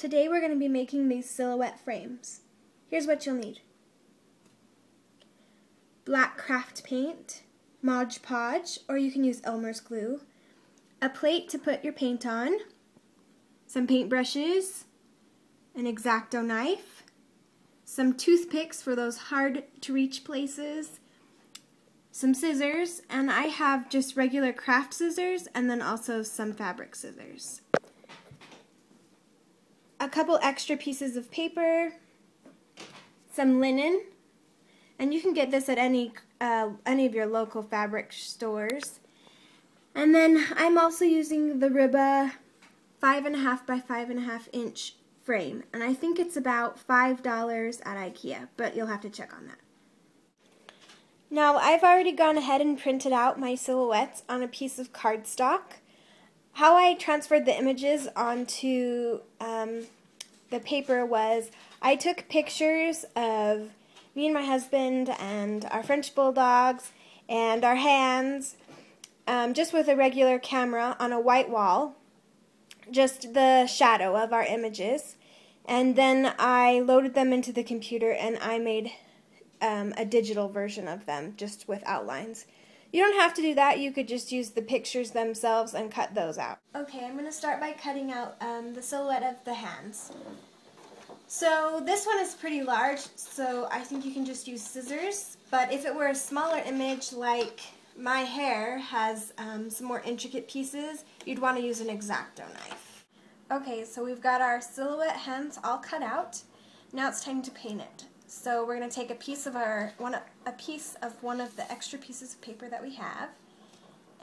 Today we're going to be making these silhouette frames. Here's what you'll need. Black craft paint, Mod Podge, or you can use Elmer's glue, a plate to put your paint on, some paintbrushes, an X-Acto knife, some toothpicks for those hard to reach places, some scissors, and I have just regular craft scissors and then also some fabric scissors. A couple extra pieces of paper, some linen, and you can get this at any of your local fabric stores. And then I'm also using the Riba 5.5 by 5.5 inch frame, and I think it's about $5 at IKEA, but you'll have to check on that. Now I've already gone ahead and printed out my silhouettes on a piece of cardstock. How I transferred the images onto the paper was I took pictures of me and my husband and our French bulldogs and our hands just with a regular camera on a white wall, just the shadow of our images, and then I loaded them into the computer and I made a digital version of them just with outlines. You don't have to do that, you could just use the pictures themselves and cut those out. Okay, I'm going to start by cutting out the silhouette of the hands. So this one is pretty large, so I think you can just use scissors, but if it were a smaller image like my hair has some more intricate pieces, you'd want to use an X-Acto knife. Okay, so we've got our silhouette hands all cut out. Now it's time to paint it. So we're going to take a piece of one of the extra pieces of paper that we have,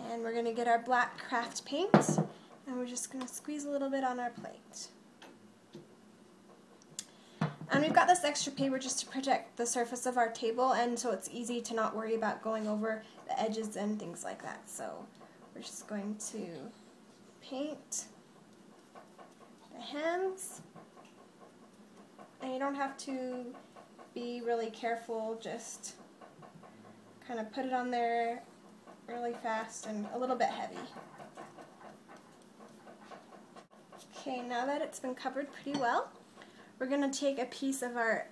and we're going to get our black craft paint, and we're just going to squeeze a little bit on our plate. And we've got this extra paper just to protect the surface of our table, and so it's easy to not worry about going over the edges and things like that. So we're just going to paint the hands, and you don't have to be really careful, just kind of put it on there really fast and a little bit heavy. Okay, now that it's been covered pretty well, we're going to take a piece of our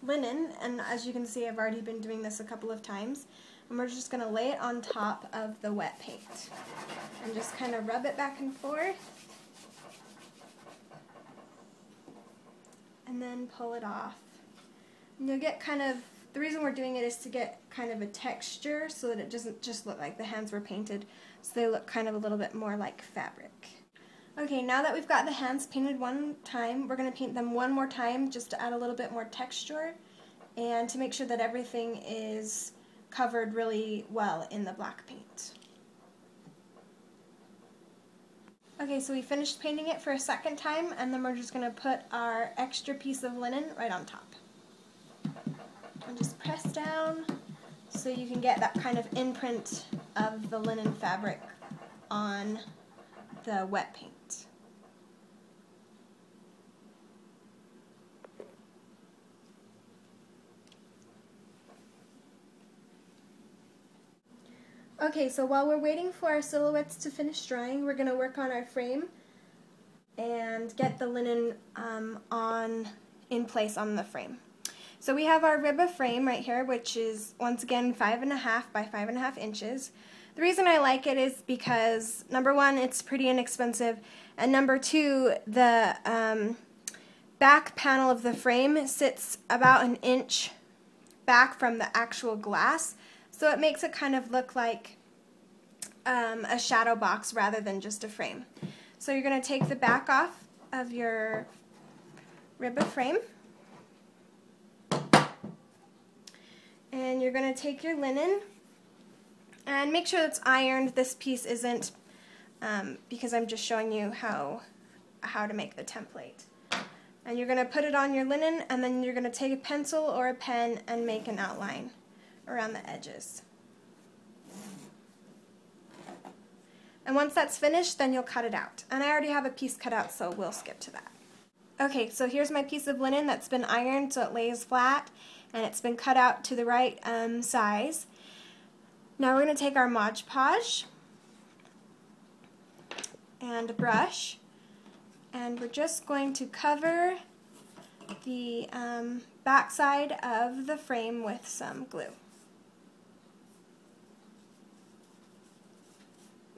linen, and as you can see I've already been doing this a couple of times, and we're just going to lay it on top of the wet paint and just kind of rub it back and forth and then pull it off. And you'll get kind of, the reason we're doing it is to get kind of a texture so that it doesn't just look like the hands were painted, so they look kind of a little bit more like fabric. Okay, now that we've got the hands painted one time, we're going to paint them one more time just to add a little bit more texture and to make sure that everything is covered really well in the black paint. Okay, so we finished painting it for a second time, and then we're just going to put our extra piece of linen right on top. And just press down so you can get that kind of imprint of the linen fabric on the wet paint. Okay, so while we're waiting for our silhouettes to finish drying, we're going to work on our frame and get the linen in place on the frame. So we have our Riba frame right here, which is once again 5.5 by 5.5 inches. The reason I like it is because, number one, it's pretty inexpensive, and number two, the back panel of the frame sits about an inch back from the actual glass, so it makes it kind of look like a shadow box rather than just a frame. So you're going to take the back off of your Riba frame, and you're going to take your linen and make sure it's ironed. This piece isn't, because I'm just showing you how to make the template. And you're going to put it on your linen, and then you're going to take a pencil or a pen and make an outline around the edges. And once that's finished, then you'll cut it out. And I already have a piece cut out, so we'll skip to that. Okay, so here's my piece of linen that's been ironed so it lays flat, and it's been cut out to the right size. Now we're going to take our Mod Podge and a brush, And we're just going to cover the back side of the frame with some glue.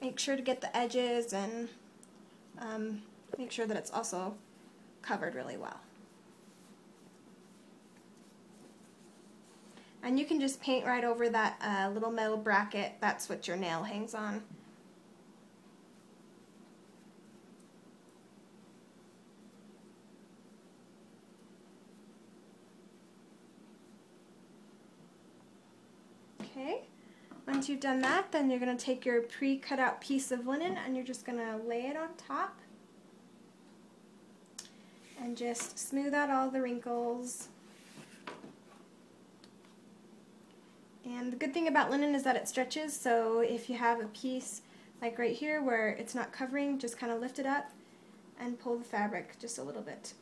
Make sure to get the edges and make sure that it's also covered really well. And you can just paint right over that little metal bracket. That's what your nail hangs on. Okay, once you've done that, then you're going to take your pre-cut out piece of linen and you're just going to lay it on top and just smooth out all the wrinkles. And the good thing about linen is that it stretches, so if you have a piece like right here where it's not covering, just kind of lift it up and pull the fabric just a little bit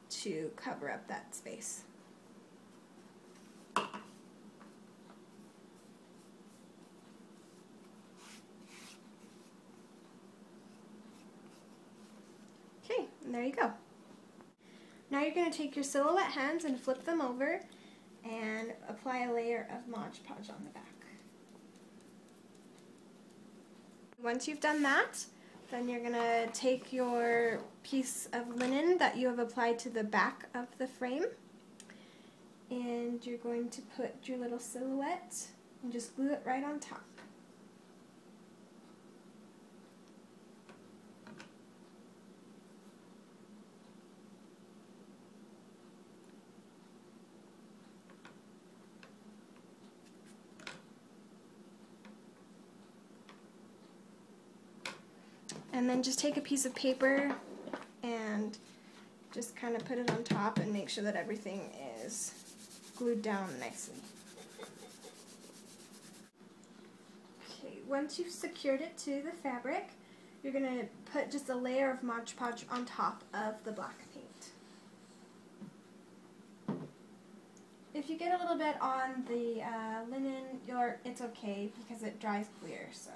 to cover up that space. Okay, and there you go. Now you're going to take your silhouette hands and flip them over and apply a layer of Mod Podge on the back. Once you've done that, then you're going to take your piece of linen that you have applied to the back of the frame and you're going to put your little silhouette and just glue it right on top. And then just take a piece of paper and just kind of put it on top and make sure that everything is glued down nicely. Okay, once you've secured it to the fabric, you're going to put just a layer of Mod Podge on top of the black paint. If you get a little bit on the linen, it's okay because it dries clear. So.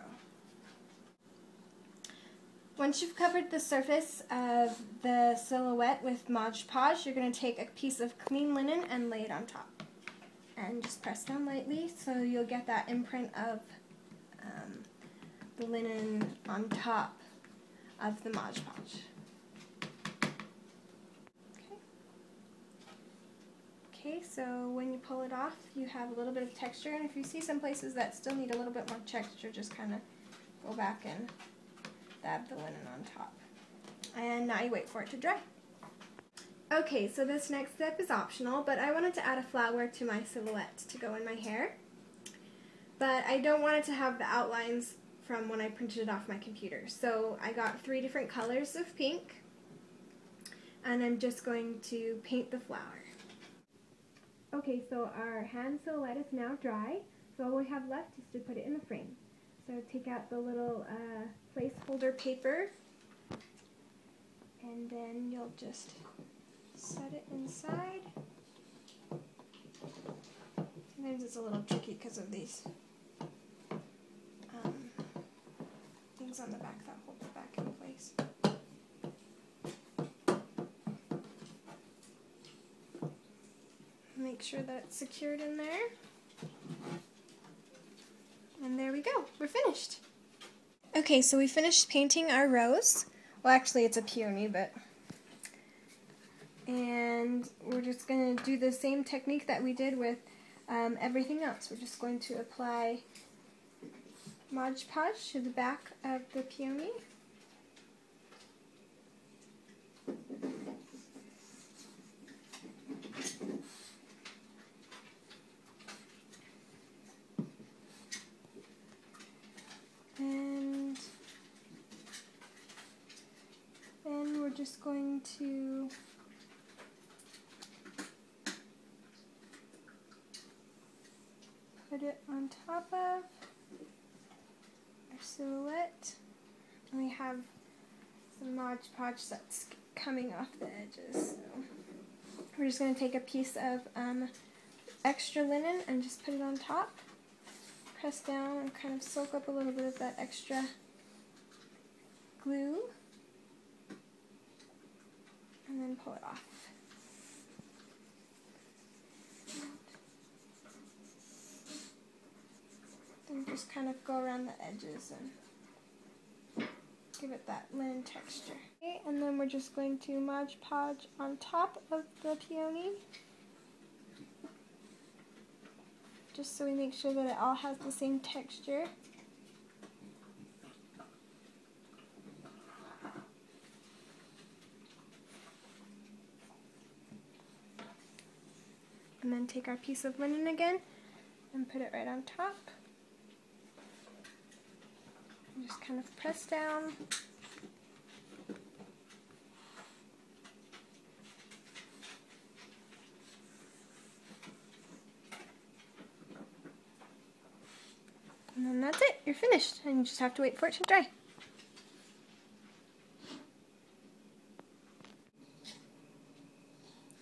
Once you've covered the surface of the silhouette with Mod Podge, you're going to take a piece of clean linen and lay it on top. And just press down lightly so you'll get that imprint of the linen on top of the Mod Podge. Okay, so when you pull it off, you have a little bit of texture, and if you see some places that still need a little bit more texture, just kind of go back and dab the linen on top. And now you wait for it to dry. Okay, so this next step is optional, but I wanted to add a flower to my silhouette to go in my hair. But I don't want it to have the outlines from when I printed it off my computer. So I got 3 different colors of pink, and I'm just going to paint the flower. Okay, so our hand silhouette is now dry, so all we have left is to put it in the frame. So take out the little placeholder paper, and then you'll just set it inside. Sometimes it's a little tricky because of these things on the back that hold it back in place. Make sure that it's secured in there. And there we go, we're finished. Okay, so we finished painting our rose. Well, actually it's a peony, but... And we're just going to do the same technique that we did with everything else. We're just going to apply Mod Podge to the back of the peony. And then we're just going to put it on top of our silhouette. And we have some Mod Podge that's coming off the edges. So we're just going to take a piece of extra linen and just put it on top. Press down and kind of soak up a little bit of that extra glue. pull it off. Then just kind of go around the edges and give it that linen texture. Okay, and then we're just going to Mod Podge on top of the peony, just so we make sure that it all has the same texture. And then take our piece of linen again and put it right on top. And just kind of press down. And then that's it, you're finished, and you just have to wait for it to dry.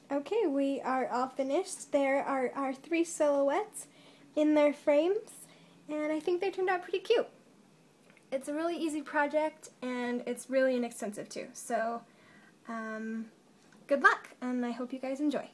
Okay, we are all finished. There are our 3 silhouettes in their frames, and I think they turned out pretty cute. It's a really easy project, and it's really inexpensive too. So, good luck, and I hope you guys enjoy.